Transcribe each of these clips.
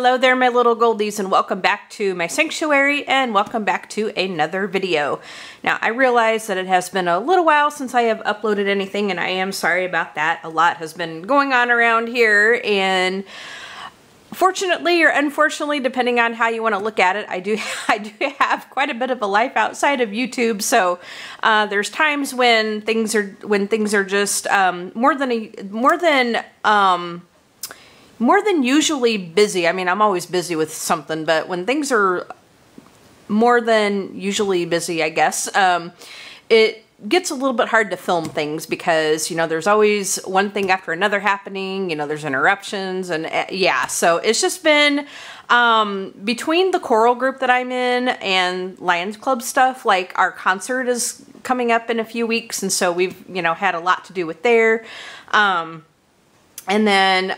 Hello there, my little goldies, and welcome back to my sanctuary, and welcome back to another video. Now, I realize that it has been a little while since I have uploaded anything, and I am sorry about that. A lot has been going on around here, and fortunately or unfortunately, depending on how you want to look at it, I do have quite a bit of a life outside of YouTube. So there's times when things are just more than usually busy. I mean, I'm always busy with something, but when things are more than usually busy, I guess, it gets a little bit hard to film things because, you know, there's always one thing after another happening, you know, there's interruptions, and yeah, so it's just been between the choral group that I'm in and Lions Club stuff. Like, our concert is coming up in a few weeks, and so we've, you know, had a lot to do with there. And then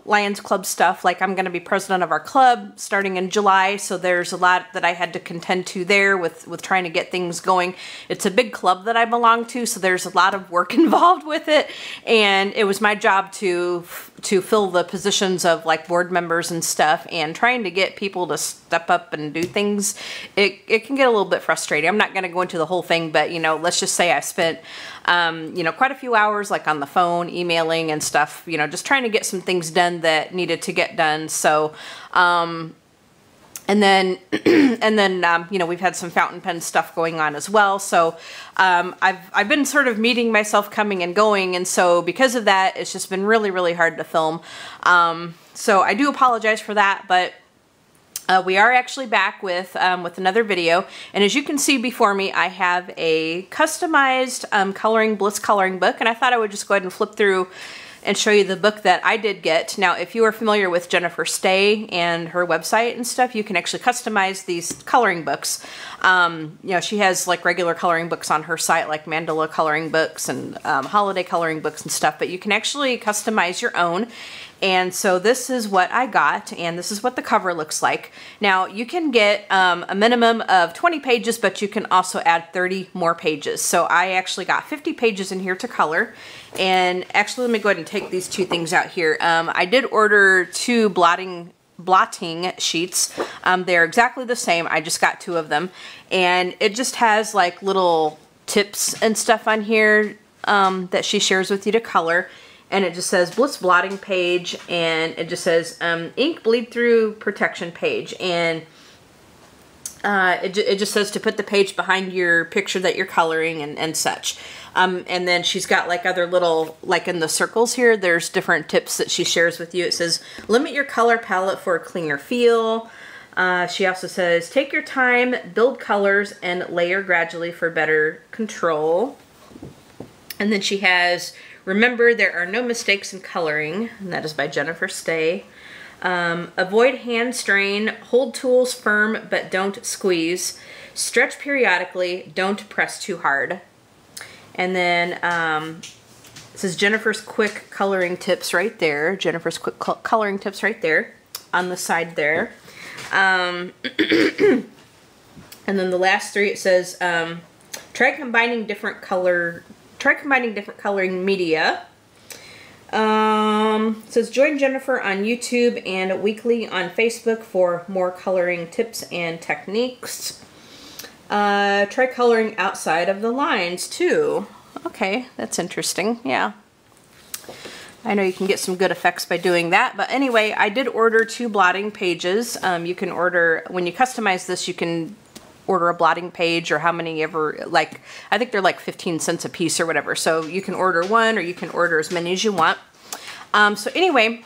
Lions Club stuff, like I'm going to be president of our club starting in July, so there's a lot that I had to contend to there with trying to get things going. It's a big club that I belong to, so there's a lot of work involved with it, and it was my job to fill the positions of like board members and stuff, and trying to get people to step up and do things. It can get a little bit frustrating. I'm not going to go into the whole thing, but, you know, let's just say I spent you know, quite a few hours like on the phone, emailing and stuff, you know, just trying to get some things done that needed to get done. So, and then, you know, we've had some fountain pen stuff going on as well. So, I've been sort of meeting myself coming and going. And so because of that, it's just been really, really hard to film. So I do apologize for that, but we are actually back with another video, and as you can see before me, I have a customized Coloring Bliss coloring book, and I thought I would just go ahead and flip through and show you the book that I did get. Now, if you are familiar with Jennifer Stay and her website and stuff, you can actually customize these coloring books. You know, she has like regular coloring books on her site, like mandala coloring books and holiday coloring books and stuff, but you can actually customize your own. And so this is what I got, and this is what the cover looks like. Now, you can get a minimum of 20 pages, but you can also add 30 more pages. So I actually got 50 pages in here to color. And actually, let me go ahead and take these two things out here. I did order two blotting sheets. They're exactly the same. I just got two of them. And it just has like little tips and stuff on here that she shares with you to color. And it just says Bliss blotting page, and it just says ink bleed through protection page, and it just says to put the page behind your picture that you're coloring and such. And then she's got like other little, like in the circles here, there's different tips that she shares with you. It says limit your color palette for a cleaner feel. She also says take your time, build colors, and layer gradually for better control. And then she has remember, there are no mistakes in coloring, and that is by Jennifer Stay. Avoid hand strain, hold tools firm but don't squeeze. Stretch periodically, don't press too hard. And then it says Jennifer's quick coloring tips right there. Jennifer's quick coloring tips right there on the side there. And then the last three, it says try combining different coloring media. It says join Jennifer on YouTube and weekly on Facebook for more coloring tips and techniques. Try coloring outside of the lines too. Okay, that's interesting. Yeah. I know you can get some good effects by doing that. But anyway, I did order two blotting pages. You can order, when you customize this, you can order a blotting page or how many ever, like, I think they're like 15 cents a piece or whatever. So you can order one or you can order as many as you want. So anyway,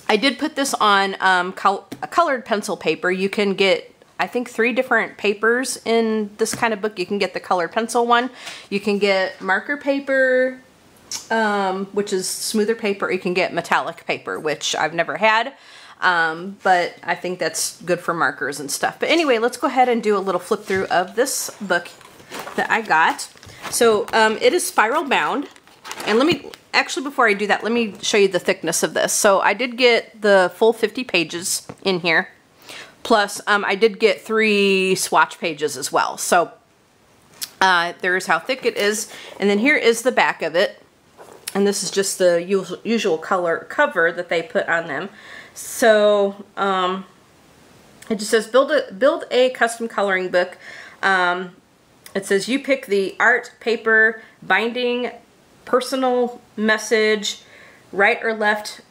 I did put this on colored pencil paper. You can get, I think, 3 different papers in this kind of book. You can get the colored pencil one. You can get marker paper, which is smoother paper. You can get metallic paper, which I've never had. But I think that's good for markers and stuff. But anyway, let's go ahead and do a little flip through of this book that I got. So it is spiral bound. And let me, actually before I do that, let me show you the thickness of this. So I did get the full 50 pages in here. Plus I did get 3 swatch pages as well. So there's how thick it is. And then here is the back of it. And this is just the usual color cover that they put on them. So it just says build a custom coloring book. It says you pick the art, paper, binding, personal message, right or left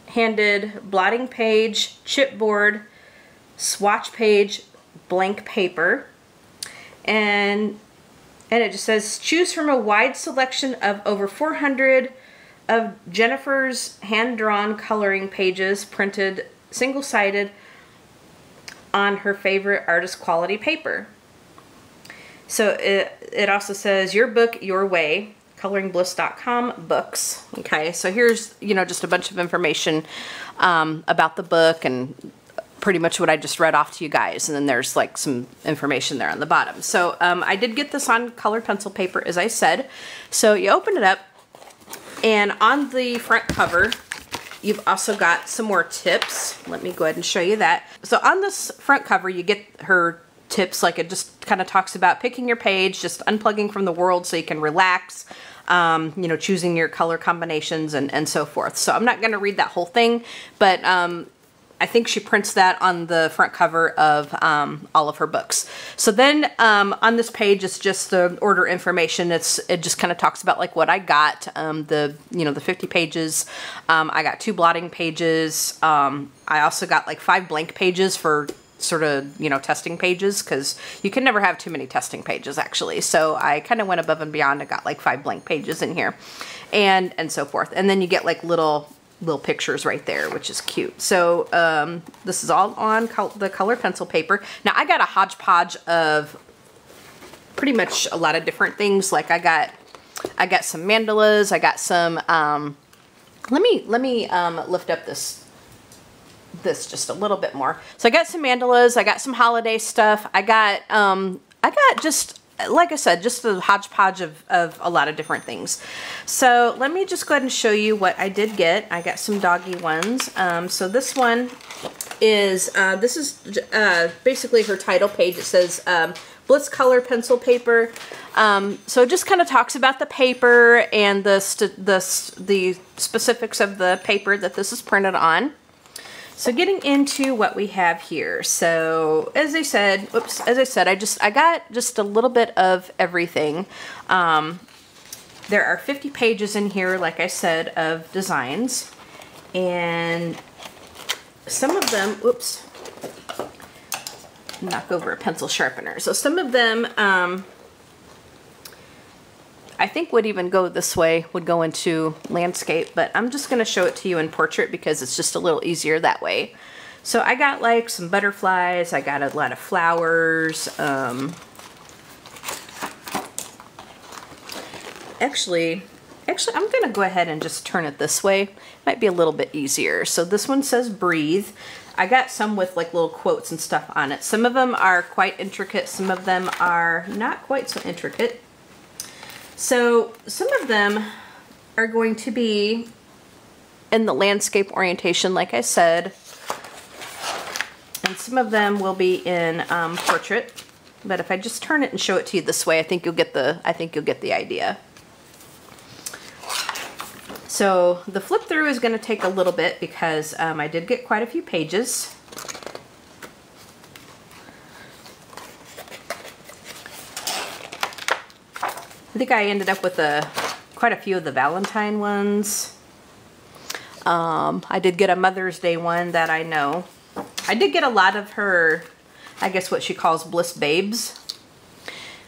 handed, blotting page, chipboard, swatch page, blank paper, and it just says choose from a wide selection of over 400 of Jennifer's hand-drawn coloring pages printed single-sided on her favorite artist quality paper. So it also says your book, your way, coloringbliss.com books. Okay, so here's, you know, just a bunch of information about the book and pretty much what I just read off to you guys. And then there's like some information there on the bottom. So I did get this on colored pencil paper, as I said. So you open it up, and on the front cover, you've also got some more tips. Let me go ahead and show you that. So on this front cover, you get her tips, like it just kind of talks about picking your page, just unplugging from the world so you can relax, you know, choosing your color combinations and so forth. So I'm not going to read that whole thing, but I think she prints that on the front cover of all of her books. So then on this page, it's just the order information. It just kind of talks about like what I got, the 50 pages. I got 2 blotting pages. I also got like 5 blank pages for sort of, you know, testing pages, because you can never have too many testing pages actually. So I kind of went above and beyond and got like 5 blank pages in here and so forth. And then you get like little pictures right there, which is cute. So this is all on the colored pencil paper. Now I got a hodgepodge of pretty much a lot of different things. Like I got some mandalas. I got some let me lift up this just a little bit more. So I got some mandalas, I got some holiday stuff, I got just, like I said, just a hodgepodge of a lot of different things. So let me just go ahead and show you what I did get. I got some doggy ones. So this one is, this is basically her title page. It says Bliss color pencil paper. So it just kind of talks about the paper and the specifics of the paper that this is printed on. So getting into what we have here. So as I said, I got just a little bit of everything. There are 50 pages in here, like I said, of designs. And some of them, oops, knock over a pencil sharpener. So some of them, I think would even go this way, would go into landscape, but I'm just going to show it to you in portrait because it's just a little easier that way. So I got like some butterflies, I got a lot of flowers. Actually, I'm going to go ahead and just turn it this way. Might be a little bit easier. So this one says breathe. I got some with like little quotes and stuff on it. Some of them are quite intricate, some of them are not quite so intricate. So some of them are going to be in the landscape orientation, like I said, and some of them will be in portrait. But if I just turn it and show it to you this way, I think you'll get the idea. So the flip through is going to take a little bit because I did get quite a few pages. I think I ended up with quite a few of the Valentine ones. I did get a Mother's Day one that I know. I did get a lot of her, I guess what she calls Bliss Babes.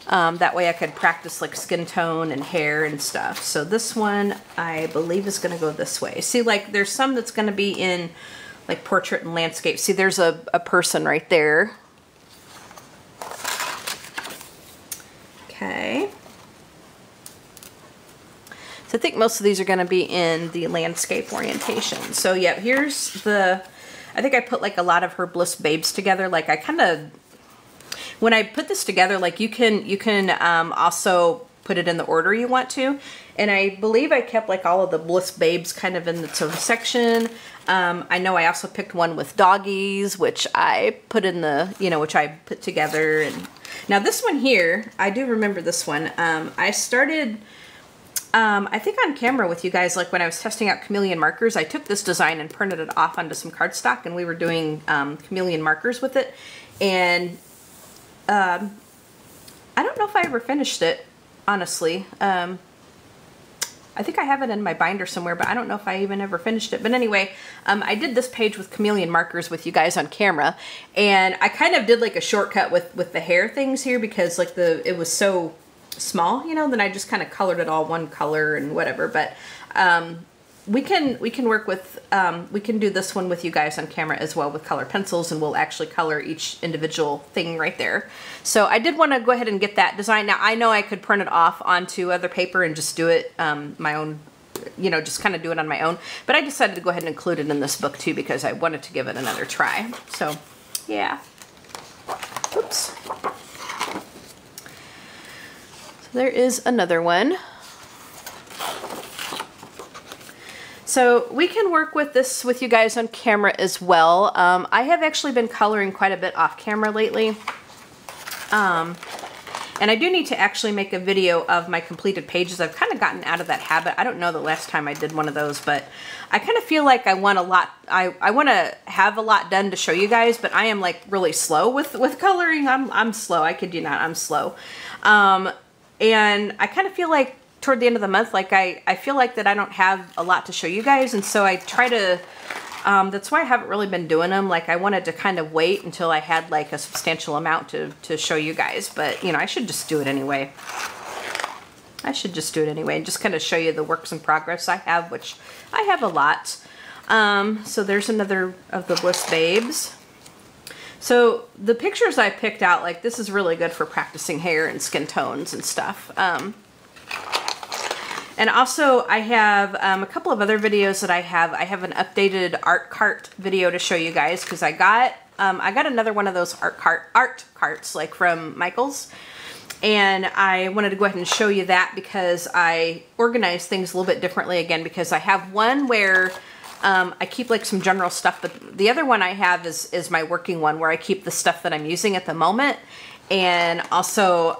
That way I could practice like skin tone and hair and stuff. So this one I believe is going to go this way. See, like there's some that's going to be in like portrait and landscape. See, there's a person right there. Okay. So I think most of these are going to be in the landscape orientation. So yeah, here's the, I think I put like a lot of her Bliss Babes together. Like I kind of, when I put this together, like you can also put it in the order you want to. And I believe I kept like all of the Bliss Babes kind of in its own section. I know I also picked one with doggies, which I put in the, which I put together. And now this one here, I do remember this one. I started I think on camera with you guys, like when I was testing out chameleon markers, I took this design and printed it off onto some cardstock, and we were doing chameleon markers with it. And I don't know if I ever finished it, honestly. I think I have it in my binder somewhere, but I don't know if I even ever finished it. But anyway, I did this page with chameleon markers with you guys on camera, and I kind of did like a shortcut with the hair things here because like it was so small, you know, then I just kind of colored it all one color and whatever. But we can work with, we can do this one with you guys on camera as well with color pencils, and we'll actually color each individual thing right there. So I did want to go ahead and get that design. Now I know I could print it off onto other paper and just do it my own, you know, just kind of do it on my own. But I decided to go ahead and include it in this book too because I wanted to give it another try. So yeah. Oops. There is another one. So we can work with this with you guys on camera as well. I have actually been coloring quite a bit off camera lately. And I do need to actually make a video of my completed pages. I've kind of gotten out of that habit. I don't know the last time I did one of those, but I kind of feel like I want a lot. I want to have a lot done to show you guys, but I am like really slow with coloring. I'm slow. I kid you not, I'm slow. And I kind of feel like toward the end of the month, like I feel like that I don't have a lot to show you guys. And so I try to, that's why I haven't really been doing them. Like I wanted to kind of wait until I had like a substantial amount to show you guys, but you know, I should just do it anyway. I should just do it anyway and just kind of show you the works in progress I have, which I have a lot. So there's another of the Bliss Babes. So the pictures I picked out, like this is really good for practicing hair and skin tones and stuff. And also I have a couple of other videos that I have. I have an updated art cart video to show you guys because I got another one of those art carts like from Michael's. And I wanted to go ahead and show you that because I organize things a little bit differently again, because I have one where I keep like some general stuff, but the other one I have is my working one where I keep the stuff that I'm using at the moment. And also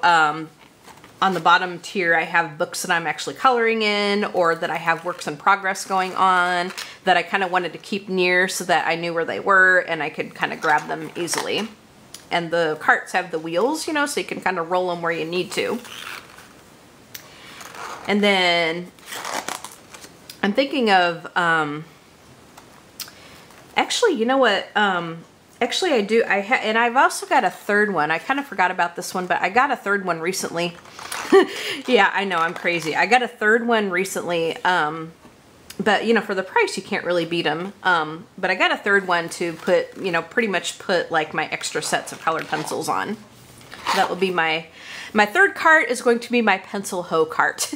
on the bottom tier, I have books that I'm actually coloring in, or that I have works in progress going on that I kind of wanted to keep near so that I knew where they were and I could kind of grab them easily. And the carts have the wheels, you know, so you can kind of roll them where you need to. And then I'm thinking of, actually, you know what, actually I do, and I've also got a third one. I kind of forgot about this one, but I got a third one recently. Yeah, I know, I'm crazy. I got a third one recently, but you know, for the price, you can't really beat them. But I got a third one to put, you know, pretty much put like my extra sets of colored pencils on. That will be my third cart is going to be my pencil hoe cart.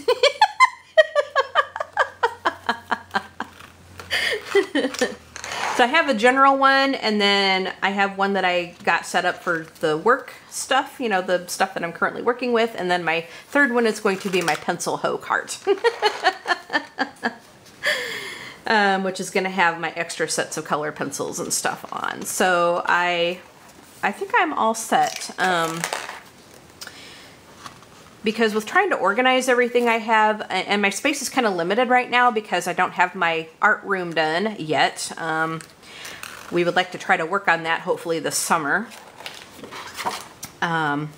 So I have a general one, and then I have one that I got set up for the work stuff, you know, the stuff that I'm currently working with, and then my third one is going to be my pencil hoe cart. Which is going to have my extra sets of color pencils and stuff on. So I think I'm all set. Because with trying to organize everything I have, and my space is kind of limited right now because I don't have my art room done yet. We would like to try to work on that hopefully this summer. But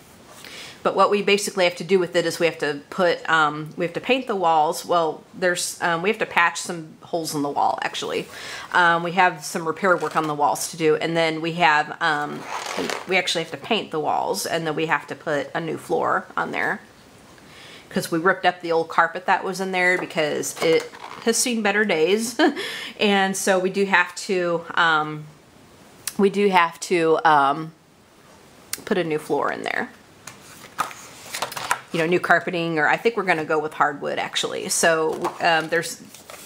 what we basically have to do with it is we have to put, we have to paint the walls. Well, there's, we have to patch some holes in the wall actually. We have some repair work on the walls to do, and then we have, we actually have to paint the walls, and then we have to put a new floor on there. Because we ripped up the old carpet that was in there because it has seen better days. And so we do have to, put a new floor in there. You know, new carpeting, or I think we're gonna go with hardwood actually. So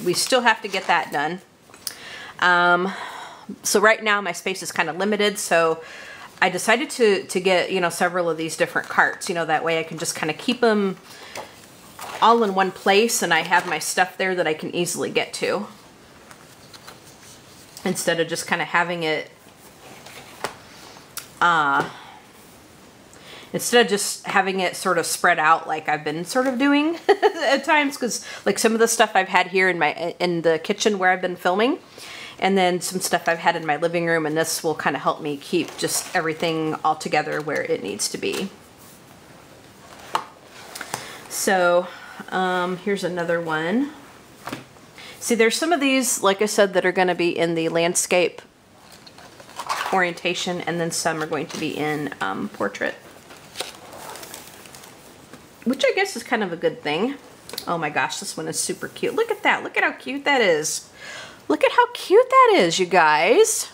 we still have to get that done. So right now my space is kind of limited, so I decided to get, you know, several of these different carts, you know, that way I can just kind of keep them all in one place and I have my stuff there that I can easily get to. Instead of just kind of having it, instead of just having it sort of spread out like I've been sort of doing at times, because like some of the stuff I've had here in the kitchen where I've been filming, and then some stuff I've had in my living room, and this will kind of help me keep just everything all together where it needs to be. So here's another one. See, there's some of these, like I said, that are going to be in the landscape orientation, and then some are going to be in portrait, which I guess is kind of a good thing. Oh my gosh, this one is super cute. Look at that. Look at how cute that is. Look at how cute that is, you guys.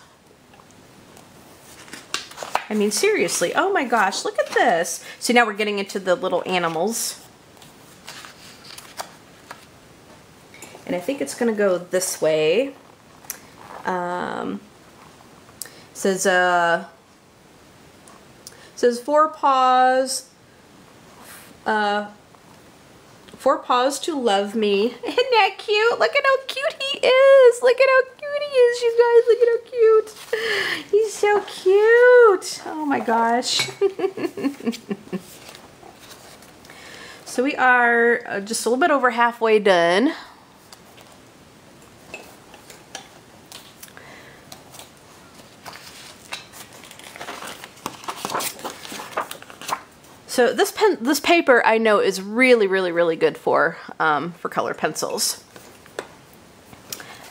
I mean, seriously. Oh my gosh, look at this. So now we're getting into the little animals. And I think it's going to go this way. Says four paws to love me. Isn't that cute? Look at how cute he is. Look at how cute he is, you guys. Look at how cute. He's so cute. Oh my gosh. So we are just a little bit over halfway done. So this paper I know is really, really, really good for color pencils.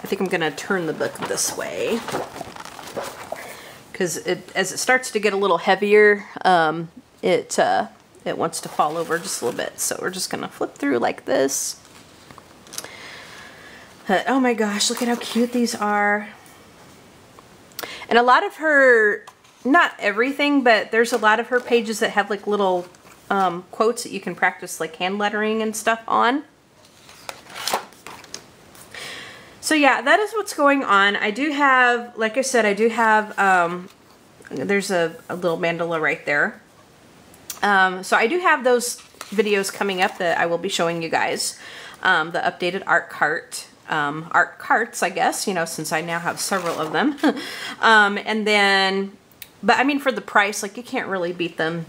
I think I'm gonna turn the book this way because as it starts to get a little heavier, it wants to fall over just a little bit. So we're just gonna flip through like this. Oh my gosh, look at how cute these are. And a lot of her, not everything, but there's a lot of her pages that have like little quotes that you can practice like hand lettering and stuff on. So yeah, that is what's going on. I do have, like I said, I do have, there's a little mandala right there. So I do have those videos coming up that I will be showing you guys. The updated art carts, I guess, you know, since I now have several of them. And then, but I mean, for the price, like you can't really beat them.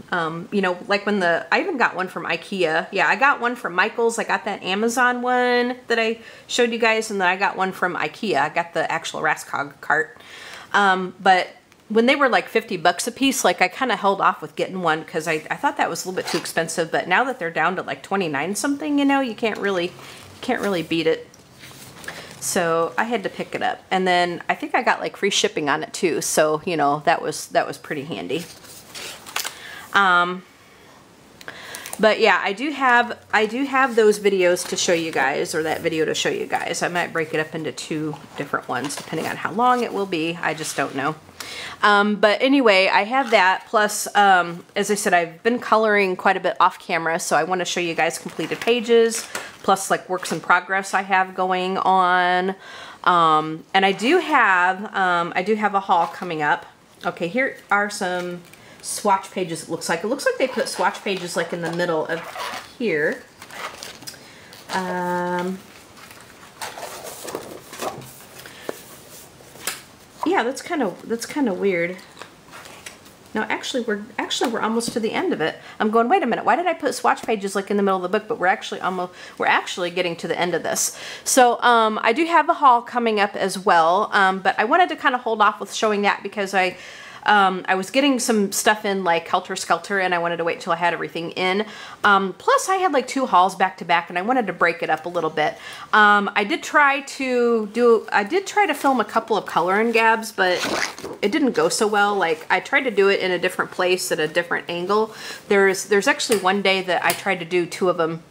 You know, like when I even got one from IKEA. Yeah, I got one from Michael's. I got that Amazon one that I showed you guys, and then I got one from IKEA. I got the actual Raskog cart. But when they were like 50 bucks a piece, like I kind of held off with getting one because I thought that was a little bit too expensive. But now that they're down to like 29 something, you know, you can't really beat it. So I had to pick it up, and then I think I got like free shipping on it too. So you know, that was pretty handy. But yeah, I do have those videos to show you guys, or that video to show you guys. I might break it up into 2 different ones depending on how long it will be. I just don't know. But anyway, I have that. Plus, as I said, I've been coloring quite a bit off camera, so I want to show you guys completed pages, plus like works in progress I have going on. And I do have a haul coming up. Okay, here are some swatch pages. It looks like they put swatch pages like in the middle of here. Yeah, that's kind of weird. No, actually we're almost to the end of it. I'm going, wait a minute, why did I put swatch pages like in the middle of the book? But we're actually getting to the end of this. So I do have a haul coming up as well, but I wanted to kind of hold off with showing that because I was getting some stuff in like Helter Skelter, and I wanted to wait till I had everything in. Plus I had like 2 hauls back to back, and I wanted to break it up a little bit. I did try to film a couple of Coloring Gabs, but it didn't go so well. Like I tried to do it in a different place at a different angle. There's actually one day that I tried to do 2 of them.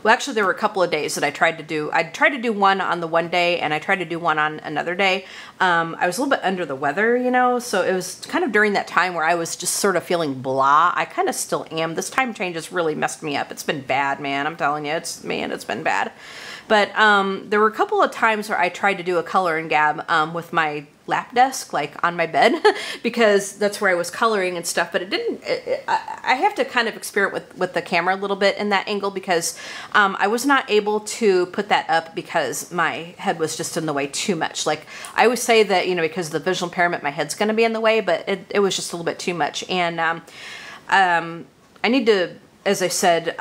Well, actually, there were a couple of days that I tried to do. I tried to do one on the one day, and I tried to do one on another day. I was a little bit under the weather, you know, so it was kind of during that time where I was just sort of feeling blah. I kind of still am. This time change has really messed me up. It's been bad, man. I'm telling you, it's been bad. But there were a couple of times where I tried to do a Coloring Gab with my lap desk, like on my bed, because that's where I was coloring and stuff. But it didn't, I have to kind of experiment with the camera a little bit in that angle, because I was not able to put that up because my head was just in the way too much. Like I always say that, you know, because of the visual impairment, my head's going to be in the way, but it was just a little bit too much. And I need to, as I said,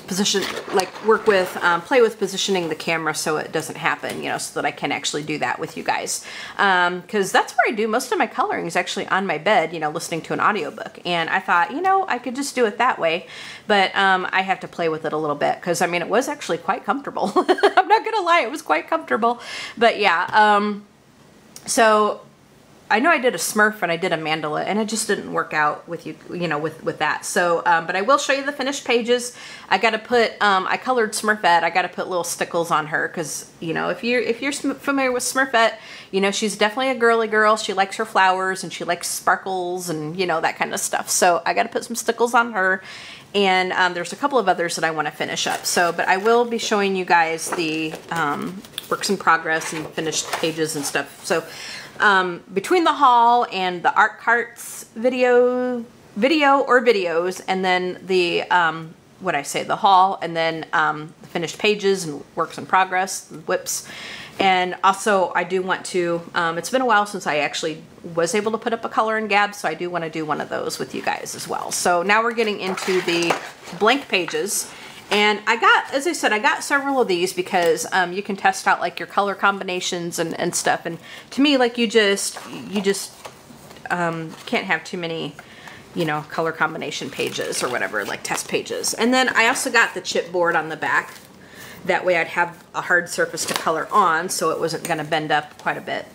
position, like work with, play with positioning the camera so it doesn't happen, you know, so that I can actually do that with you guys. Because that's where I do most of my coloring, is actually on my bed, you know, listening to an audiobook. And I thought, you know, I could just do it that way, but I have to play with it a little bit, because I mean, it was actually quite comfortable. I'm not gonna lie, it was quite comfortable. But yeah, so I know I did a Smurf and I did a mandala, and it just didn't work out with you know, with that. So, but I will show you the finished pages. I got to put, I colored Smurfette. I got to put little stickles on her, because, you know, if you're familiar with Smurfette, you know, she's definitely a girly girl. She likes her flowers and she likes sparkles and, you know, that kind of stuff. So I got to put some stickles on her. And there's a couple of others that I want to finish up. So, but I will be showing you guys the works in progress and finished pages and stuff. So, between the haul and the art carts video or videos, and then the the haul, and then the finished pages and works in progress, whips. And also I do want to, it's been a while since I actually was able to put up a Coloring Gabs, so I do want to do one of those with you guys as well. So now we're getting into the blank pages. And I got, as I said, I got several of these because you can test out like your color combinations and stuff. And to me, like you just can't have too many, you know, color combination pages or whatever, like test pages. And then I also got the chipboard on the back. That way I'd have a hard surface to color on, so it wasn't going to bend up quite a bit.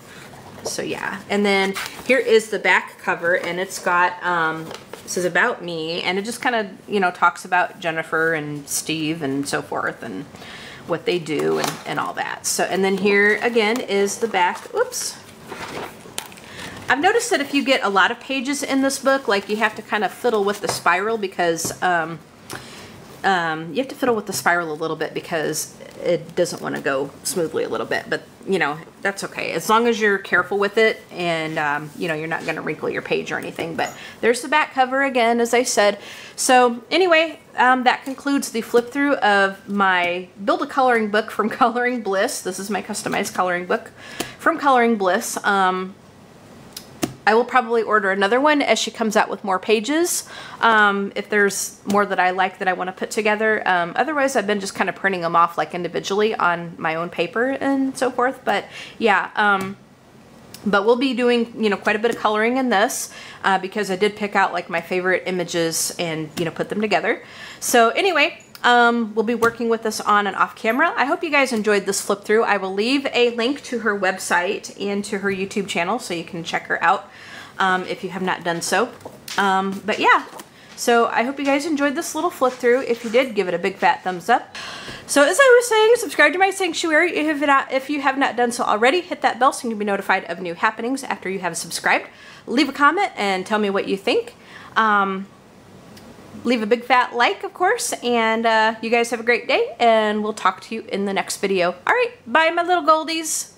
So yeah. And then here is the back cover, and it's got, this is about me, and it just kind of, you know, talks about Jennifer and Steve and so forth, and what they do and all that. So, and then here again is the back. Oops. I've noticed that if you get a lot of pages in this book, like you have to kind of fiddle with the spiral, because you have to fiddle with the spiral a little bit, because it doesn't want to go smoothly a little bit, but you know, that's okay as long as you're careful with it, and you know, you're not going to wrinkle your page or anything. But there's the back cover again, as I said. So anyway, that concludes the flip through of my Build a Coloring book from Coloring Bliss. This is my customized coloring book from Coloring Bliss. I will probably order another one as she comes out with more pages, if there's more that I like that I want to put together. Otherwise, I've been just kind of printing them off like individually on my own paper and so forth. But yeah, but we'll be doing, you know, quite a bit of coloring in this, because I did pick out like my favorite images and, you know, put them together. So anyway, we'll be working with this on and off camera. I hope you guys enjoyed this flip through. I will leave a link to her website and to her YouTube channel, so you can check her out if you have not done so. But yeah, so I hope you guys enjoyed this little flip through. If you did, give it a big fat thumbs up. So as I was saying, subscribe to my sanctuary if you have not done so already. Hit that bell so you can be notified of new happenings after you have subscribed. Leave a comment and tell me what you think. Leave a big fat like, of course, and you guys have a great day, and we'll talk to you in the next video. All right, bye, my little goldies.